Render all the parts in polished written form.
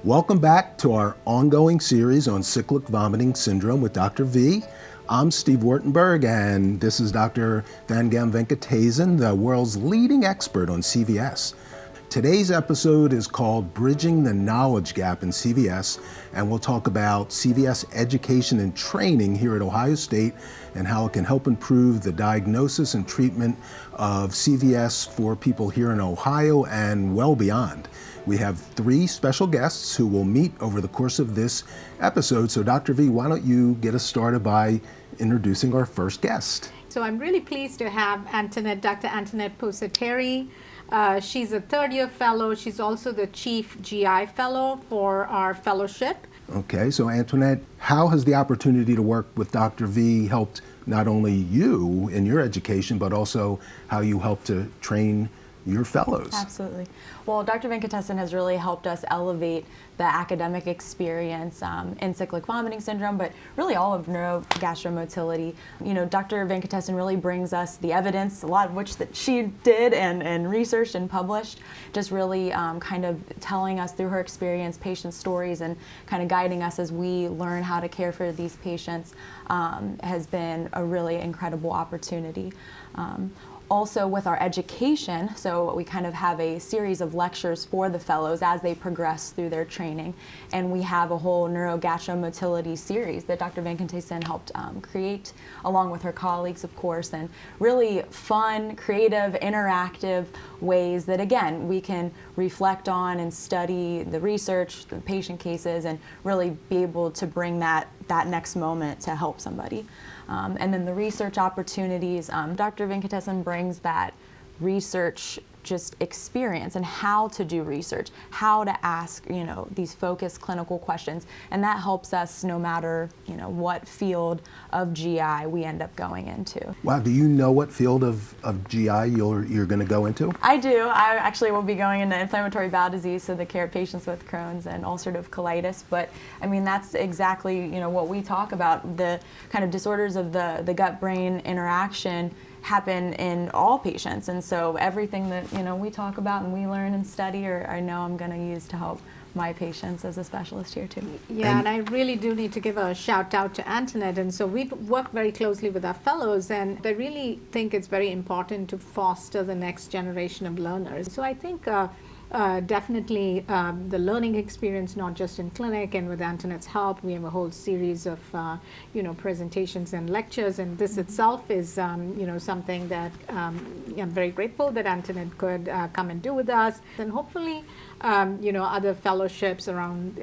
Welcome back to our ongoing series on cyclic vomiting syndrome with Dr. V. I'm Steve Wartenberg, and this is Dr. Thangam Venkatesan, the world's leading expert on CVS. Today's episode is called Bridging the Knowledge Gap in CVS, and we'll talk about CVS education and training here at Ohio State and how it can help improve the diagnosis and treatment of CVS for people here in Ohio and well beyond. We have three special guests who will meet over the course of this episode. So Dr. V, why don't you get us started by introducing our first guest? So I'm really pleased to have Dr. Antoinette Pusateri. She's a third-year fellow. She's also the chief GI fellow for our fellowship. Okay, so Antoinette, how has the opportunity to work with Dr. V helped not only you in your education, but also how you help to train your fellows? Absolutely. Well, Dr. Venkatesan has really helped us elevate the academic experience in cyclic vomiting syndrome, but really all of neurogastromotility. You know, Dr. Venkatesan really brings us the evidence, a lot of which that she did and researched and published, just really kind of telling us through her experience, patient stories, and kind of guiding us as we learn how to care for these patients has been a really incredible opportunity. Also with our education, so we kind of have a series of lectures for the fellows as they progress through their training, and we have a whole neurogastromotility series that Dr. Venkatesan helped create along with her colleagues, of course, and really fun, creative, interactive ways that, again, we can reflect on and study the research, the patient cases, and really be able to bring that next moment to help somebody. And then the research opportunities, Dr. Venkatesan brings that research just experience and how to do research, how to ask, these focused clinical questions, and that helps us no matter, what field of GI we end up going into. Wow, do you know what field of GI you're going to go into? I do. I actually will be going into inflammatory bowel disease, so the care of patients with Crohn's and ulcerative colitis, but I mean, that's exactly, what we talk about, the kind of disorders of the gut-brain interaction happen in all patients, and so everything that we talk about and we learn and study, or I know I'm going to use to help my patients as a specialist here too. Yeah, and I really do need to give a shout out to Antoinette, and so we've worked very closely with our fellows, and I really think it's very important to foster the next generation of learners. So I think definitely the learning experience, not just in clinic, and with Antoinette's help, we have a whole series of presentations and lectures, and this itself is something that I'm very grateful that Antoinette could come and do with us, and hopefully other fellowships around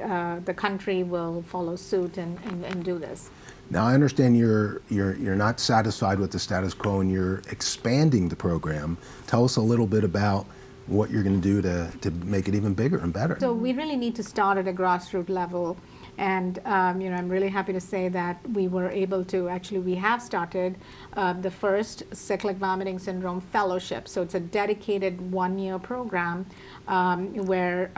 the country will follow suit and do this. Now, I understand you're not satisfied with the status quo and you're expanding the program. Tell us a little bit about what you're going to do to make it even bigger and better. So we really need to start at a grassroots level, and I'm really happy to say that we were able to, we have started the first cyclic vomiting syndrome fellowship. So it's a dedicated one-year program where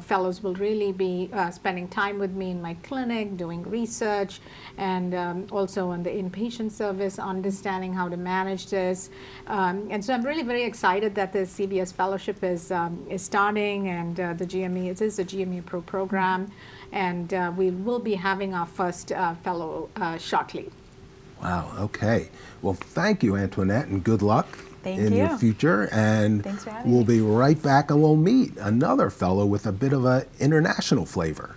fellows will really be spending time with me in my clinic, doing research, and also on the inpatient service, understanding how to manage this. And so I'm really very excited that the CVS fellowship is starting, and the GME, it is a GME Pro program, and we will be having our first fellow shortly. Wow, okay. Well, thank you, Antoinette, and good luck in your future, and we'll be right back and we'll meet another fellow with a bit of an international flavor.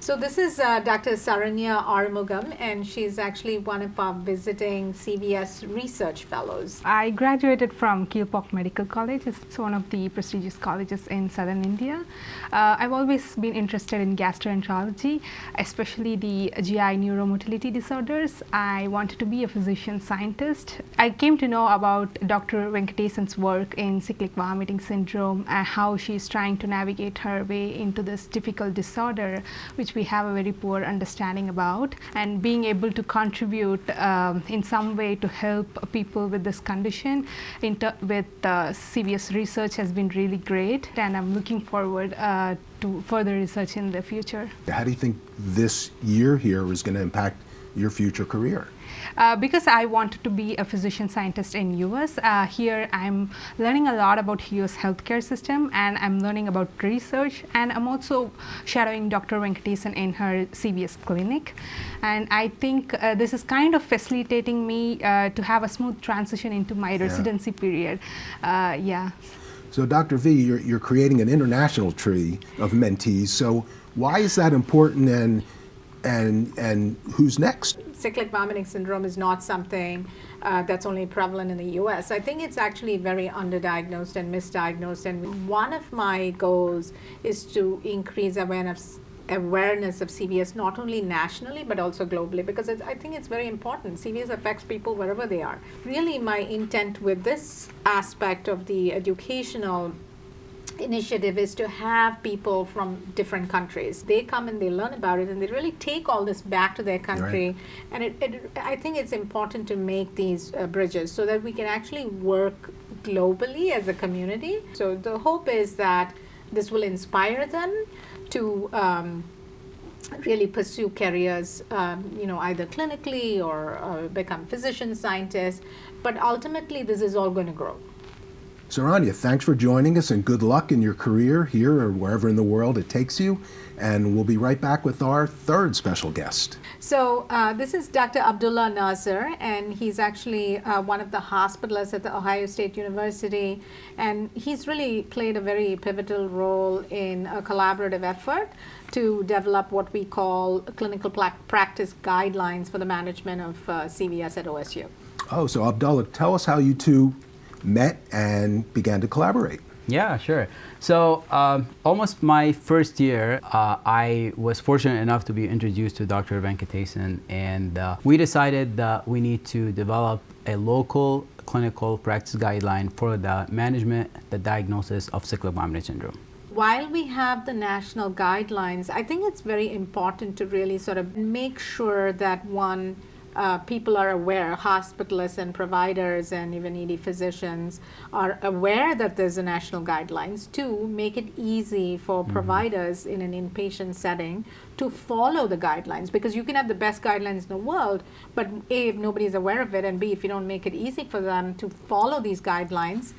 So this is Dr. Saranya Arumugan, and she's actually one of our visiting CVS research fellows. I graduated from Kilpauk Medical College. It's one of the prestigious colleges in southern India. I've always been interested in gastroenterology, especially the GI neuromotility disorders. I wanted to be a physician scientist. I came to know about Dr. Venkatesan's work in cyclic vomiting syndrome and how she's trying to navigate her way into this difficult disorder, which we have a very poor understanding about, and being able to contribute in some way to help people with this condition with CVS research has been really great, and I'm looking forward to further research in the future. How do you think this year here is going to impact your future career? Because I wanted to be a physician scientist in US. Here I'm learning a lot about US healthcare system, and I'm learning about research, and I'm also shadowing Dr. Venkatesan in her CVS clinic. And I think this is kind of facilitating me to have a smooth transition into my residency period. Yeah. So Dr. V, you're creating an international tree of mentees. So why is that important, and who's next? Cyclic vomiting syndrome is not something that's only prevalent in the US. I think it's actually very underdiagnosed and misdiagnosed. And one of my goals is to increase awareness of CVS, not only nationally but also globally, because I think it's very important. CVS affects people wherever they are. Really, my intent with this aspect of the educational initiative is to have people from different countries. They come and they learn about it, and they really take all this back to their country. Right. And I think it's important to make these bridges so that we can actually work globally as a community. So the hope is that this will inspire them to really pursue careers, either clinically or become physician scientists. But ultimately, this is all going to grow. Saranya, thanks for joining us, and good luck in your career here or wherever in the world it takes you. And we'll be right back with our third special guest. So this is Dr. Abdulla Nassar, and he's actually one of the hospitalists at the Ohio State University. And he's really played a very pivotal role in a collaborative effort to develop what we call clinical practice guidelines for the management of CVS at OSU. Oh, so Abdullah, tell us how you two met and began to collaborate. Yeah, sure. So almost my first year, I was fortunate enough to be introduced to Dr. Venkatesan, and we decided that we need to develop a local clinical practice guideline for the management, the diagnosis of cyclic vomiting syndrome. While we have the national guidelines, I think it's very important to really sort of make sure that people are aware, hospitalists and providers and even ED physicians are aware that there's a national guidelines to make it easy for providers in an inpatient setting to follow the guidelines, because you can have the best guidelines in the world, but A, if nobody's aware of it, and B, if you don't make it easy for them to follow these guidelines,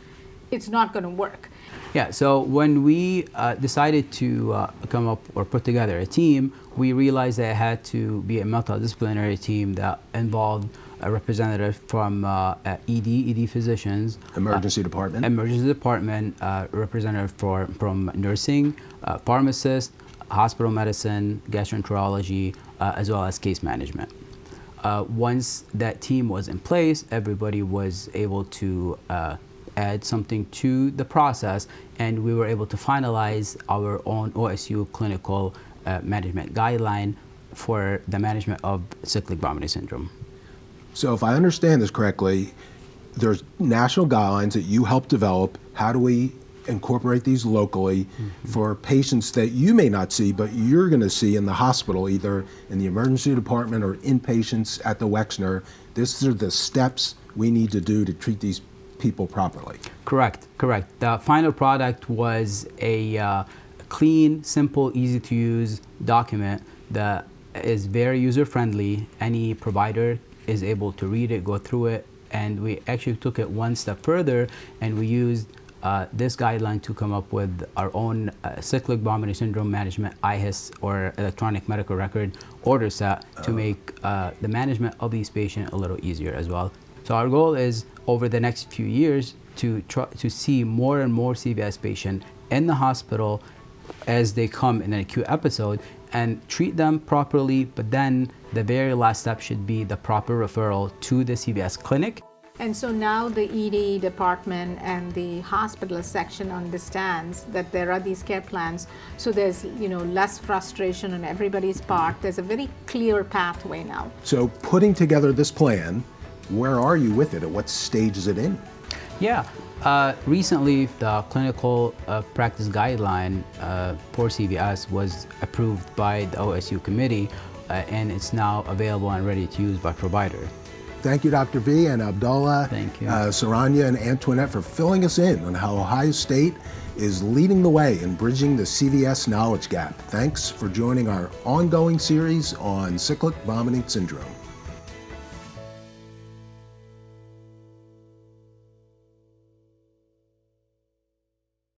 it's not going to work. Yeah, so when we decided to come up or put together a team, we realized that it had to be a multidisciplinary team that involved a representative from ED physicians, emergency department, representative from nursing, pharmacist, hospital medicine, gastroenterology, as well as case management. Once that team was in place, everybody was able to add something to the process, and we were able to finalize our own OSU clinical management guideline for the management of cyclic vomiting syndrome. So if I understand this correctly, there's national guidelines that you help develop. How do we incorporate these locally for patients that you may not see, but you're going to see in the hospital, either in the emergency department or inpatients at the Wexner? These are the steps we need to do to treat these people properly. Correct. The final product was a clean, simple, easy to use document that is very user friendly. Any provider is able to read it, go through it, and we actually took it one step further, and we used this guideline to come up with our own cyclic vomiting syndrome management IHIS, or electronic medical record order set, to make the management of these patients a little easier as well. So our goal is, over the next few years, to try to see more and more CVS patients in the hospital as they come in an acute episode and treat them properly, but then the very last step should be the proper referral to the CVS clinic. And so now the ED department and the hospitalist section understands that there are these care plans, so there's less frustration on everybody's part. There's a very clear pathway now. So putting together this plan, where are you with it? At what stage is it in? Yeah, recently the clinical practice guideline for CVS was approved by the OSU committee, and it's now available and ready to use by provider. Thank you, Dr. V and Abdullah, Thank you. Saranya and Antoinette, for filling us in on how Ohio State is leading the way in bridging the CVS knowledge gap. Thanks for joining our ongoing series on cyclic vomiting syndrome.